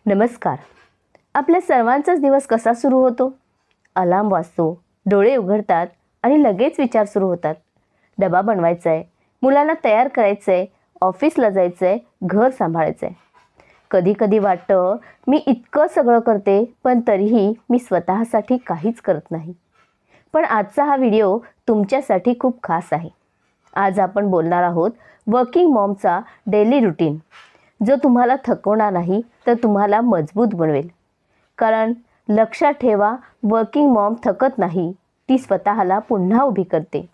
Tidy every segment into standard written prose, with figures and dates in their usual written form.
नमस्कार. आपल्या सर्वांचाच दिवस कसा सुरू होतो? अलार्म वाजतो, डोळे उघडतात आणि लगेच विचार सुरू होतात. डबा बनवायचा आहे, मुलांना तयार करायचं आहे, ऑफिसला जायचं आहे, घर सांभाळायचं आहे. कधी कधी वाटतं मी इतकं सगळं करते पण तरीही मी स्वतःसाठी काहीच करत नाही. पण आजचा हा व्हिडिओ तुमच्यासाठी खूप खास आहे. आज आपण बोलणार आहोत वर्किंग मॉमचा डेली रुटीन, जो तुम्हाला थकवणार नाही तर तुम्हाला मजबूत बनवेल. कारण लक्षात ठेवा, वर्किंग मॉम थकत नाही, ती स्वतःला पुन्हा उभी करते.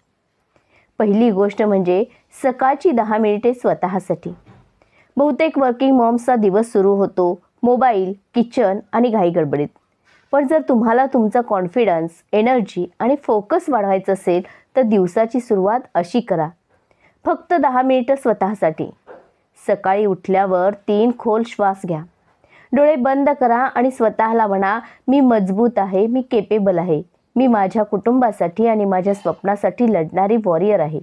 पहिली गोष्ट म्हणजे सकाळची 10 मिनिटे स्वतःसाठी. बहुतेक वर्किंग मॉम्सचा दिवस सुरू होतो मोबाईल, किचन आणि घाईगडबडीत. पण जर तुम्हाला तुमचा कॉन्फिडन्स, एनर्जी आणि फोकस वाढवायचं असेल तर दिवसाची सुरुवात अशी करा. फक्त 10 मिनिटं स्वतःसाठी. सकाळी उठल्यावर 3 खोल श्वास घ्या. डोळे बंद करा आणि स्वतःला म्हणा, मी मजबूत आहे, मी केपेबल आहे, मी माझ्या कुटुंबासाठी आणि माझ्या स्वप्नासाठी लढणारी वॉरियर आहे.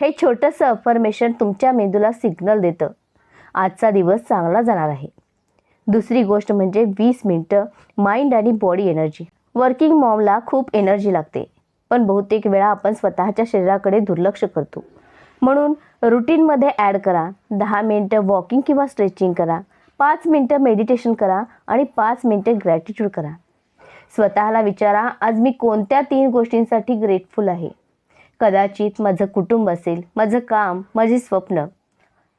हे छोटंसं अफर्मेशन तुमच्या मेंदूला सिग्नल देतं, आजचा दिवस चांगला जाणार आहे. दुसरी गोष्ट म्हणजे 20 मिनिटं माइंड आणि बॉडी एनर्जी. वर्किंग मॉमला खूप एनर्जी लागते, पण बहुतेक वेळा आपण स्वतःच्या शरीराकडे दुर्लक्ष करतो. म्हणून रुटीनमध्ये ॲड करा. 10 मिनिटं वॉकिंग किंवा स्ट्रेचिंग करा, 5 मिनिटं मेडिटेशन करा आणि 5 मिनिटं ग्रॅटिट्यूड करा. स्वतःला विचारा, आज मी कोणत्या 3 गोष्टींसाठी ग्रेटफुल आहे. कदाचित माझं कुटुंब असेल, माझं काम, माझे स्वप्न.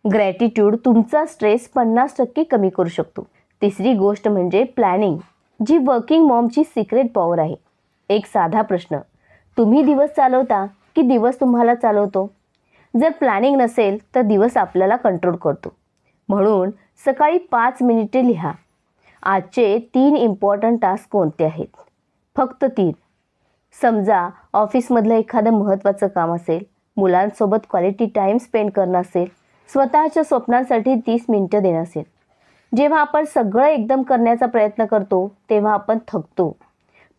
ग्रॅटिट्यूड तुमचा स्ट्रेस 50% कमी करू शकतो. तिसरी गोष्ट म्हणजे प्लॅनिंग, जी वर्किंग मॉमची सिक्रेट पॉवर आहे. एक साधा प्रश्न, तुम्ही दिवस चालवता की दिवस तुम्हाला चालवतो? जर प्लॅनिंग नसेल तर दिवस आपल्याला कंट्रोल करतो. म्हणून सकाळी 5 मिनिटे लिहा, आजचे 3 इम्पॉर्टंट टास्क कोणते आहेत. फक्त 3. समजा ऑफिसमधलं एखादं महत्त्वाचं काम असेल, मुलांसोबत क्वालिटी टाईम स्पेंड करणं असेल, स्वतःच्या स्वप्नांसाठी 30 मिनिटं देणं असेल. जेव्हा आपण सगळं एकदम करण्याचा प्रयत्न करतो तेव्हा आपण थकतो,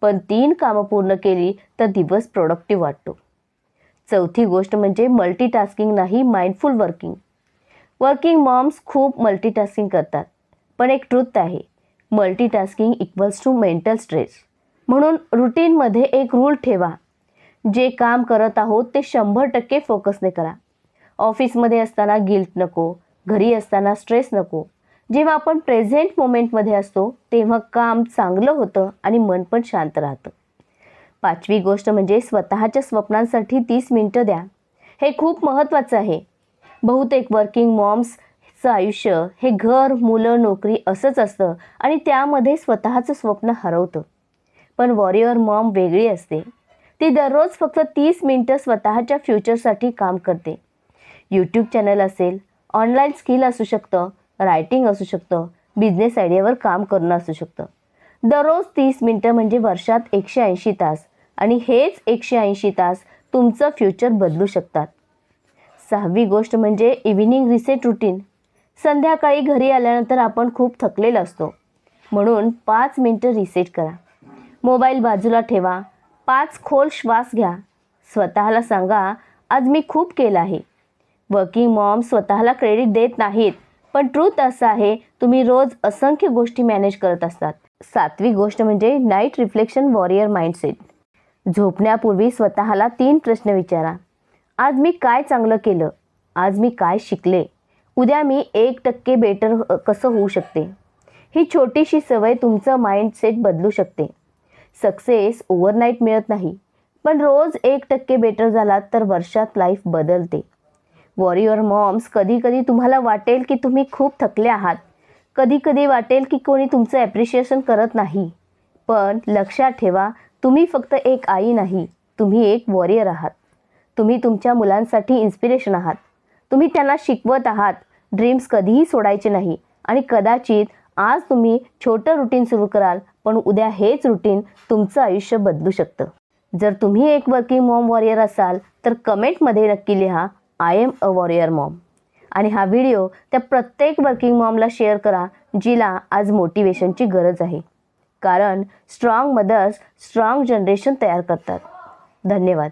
पण 3 कामं पूर्ण केली तर दिवस प्रोडक्टिव्ह वाटतो. चौथी गोष्ट म्हणजे मल्टीटास्किंग नाही, माइंडफुल वर्किंग. वर्किंग मॉम्स खूप मल्टीटास्किंग करतात, पण एक ट्रूथ आहे, multitasking equals to mental stress. म्हणून रुटीनमध्ये एक रूल ठेवा, जे काम करत आहोत ते 100% फोकसने करा. ऑफिसमध्ये असताना गिल्ट नको, घरी असताना स्ट्रेस नको. जेव्हा आपण प्रेझेंट मोमेंटमध्ये असतो तेव्हा काम चांगलं होतं आणि मन पण शांत राहतं. 5वी गोष्ट म्हणजे स्वतःच्या स्वप्नांसाठी 30 मिनिटं द्या. हे खूप महत्त्वाचं आहे. बहुतेक वर्किंग मॉम्सचं आयुष्य हे घर, मुलं, नोकरी असंच असतं आणि त्यामध्ये स्वतःचं स्वप्न हरवतं. पण वॉरियर मॉम वेगळी असते. ती दररोज फक्त 30 मिनिटं स्वतःच्या फ्युचरसाठी काम करते. यूट्यूब चॅनल असेल, ऑनलाईन स्किल असू शकतं, रायटिंग असू शकतं, बिझनेस आयडियावर काम करणं असू शकतं. दररोज 30 मिनिटं म्हणजे वर्षात 180 तास, आणि हेच 180 तास तुमचं फ्युचर बदलू शकतात. 6वी गोष्ट म्हणजे इव्हिनिंग रिसेट रुटीन. संध्याकाळी घरी आल्यानंतर आपण खूप थकलेलो असतो, म्हणून 5 मिनिटं रिसेट करा. मोबाईल बाजूला ठेवा, 5 खोल श्वास घ्या. स्वतःला सांगा, आज मी खूप केलं आहे. वर्किंग मॉम स्वतःला क्रेडिट देत नाहीत, पण ट्रूथ असं आहे, तुम्ही रोज असंख्य गोष्टी मॅनेज करत असतात. 7वी गोष्ट म्हणजे नाईट रिफ्लेक्शन वॉरियर माइंडसेट. झोपण्यापूर्वी स्वतःला 3 प्रश्न विचारा. आज मी काय चांगलं केलं? आज मी काय शिकले? उद्या मी 1% बेटर कसं होऊ शकते? ही छोटीशी सवय तुमचं माइंडसेट बदलू शकते. सक्सेस ओव्हरनाईट मिळत नाही, पण रोज 1% बेटर झालात तर वर्षात लाईफ बदलते. वॉरियर मॉम्स, कधी कधी तुम्हाला वाटेल की तुम्ही खूप थकले आहात. कधी कधी वाटेल की कोणी तुमचं ॲप्रिशिएशन करत नाही. पण लक्षात ठेवा, तुम्ही फक्त एक आई नाही, तुम्ही एक वॉरियर आहात. तुम्ही तुमच्या मुलांसाठी इन्स्पिरेशन आहात. तुम्ही त्यांना शिकवत आहात. ड्रीम्स कधीही सोडायचे नाही. आणि कदाचित आज तुम्ही छोटं रुटीन सुरू कराल, पण उद्या हेच रुटीन तुमचं आयुष्य बदलू शकतं. जर तुम्ही एक वर्किंग मॉम वॉरियर असाल तर कमेंटमध्ये नक्की लिहा, I am a warrior Maugham. आणि हा व्हिडिओ त्या प्रत्येक वर्किंग मॉमला शेअर करा जिला आज मोटिवेशनची गरज आहे. कारण स्ट्रॉंग मदर्स स्ट्रॉंग जनरेशन तयार करतात. धन्यवाद.